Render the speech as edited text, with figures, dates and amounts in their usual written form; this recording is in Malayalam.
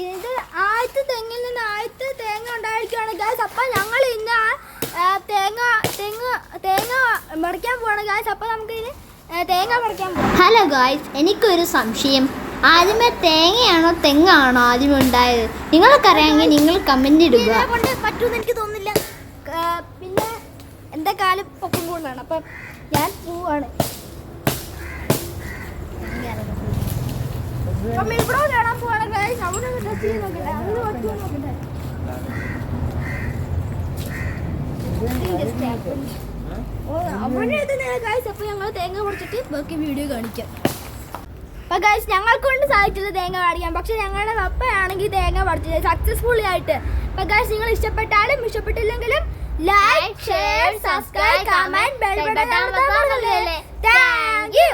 ഇത് ആദ്യത്തെ തെങ്ങിൽ നിന്ന് ആദ്യത്തെ തേങ്ങ ഉണ്ടായിരിക്കുകയാണ് ഗൈസ്. അപ്പം ഞങ്ങൾ ഇന്ന് തേങ്ങ പറിക്കാൻ പോവാണ് ഗൈസ്. അപ്പം നമുക്ക് ഇതിന് തേങ്ങ പറിക്കാൻ പോകാം. ഹലോ ഗൈസ്, എനിക്കൊരു സംശയം. ആദ്യമേ തേങ്ങയാണോ തെങ്ങാണോ ആദ്യമേ ഉണ്ടായത്? നിങ്ങൾക്കറിയാമെങ്കിൽ നിങ്ങൾ കമന്റ് ഇടുക. കൊണ്ട് പറ്റുമെന്ന് എനിക്ക് തോന്നുന്നില്ല. പിന്നെ എൻ്റെ കാലം പൊക്കം കൊണ്ടാണ്. അപ്പം ഞാൻ പോവാണ്. ഇവിടെ കാണാൻ പോവാണ് ഗൈസ്. അവിടെ ടെസ്റ്റ് ചെയ്ത് നോക്കട്ടെ. അവിടെ പറ്റുമോ നോക്കട്ടെ. അവിടെ ഗൈസ്. അപ്പം ഞങ്ങൾ തേങ്ങ പറിച്ചിട്ട് ബാക്കി വീഡിയോ കാണിക്കാം. അപ്പം ഗൈസ് ഞങ്ങൾക്ക് കൊണ്ട് സാധിച്ചില്ല തേങ്ങ പറിക്കാൻ. പക്ഷെ ഞങ്ങളുടെ പപ്പയാണെങ്കിൽ തേങ്ങ പറിച്ചത് സക്സസ്ഫുള്ളി ആയിട്ട്. അപ്പം ഗൈസ് നിങ്ങൾ ഇഷ്ടപ്പെട്ടാലും ഇഷ്ടപ്പെട്ടില്ലെങ്കിലും like, share, subscribe, comment, bell button അമർത്താൻ മറക്കല്ലേ. Thank U.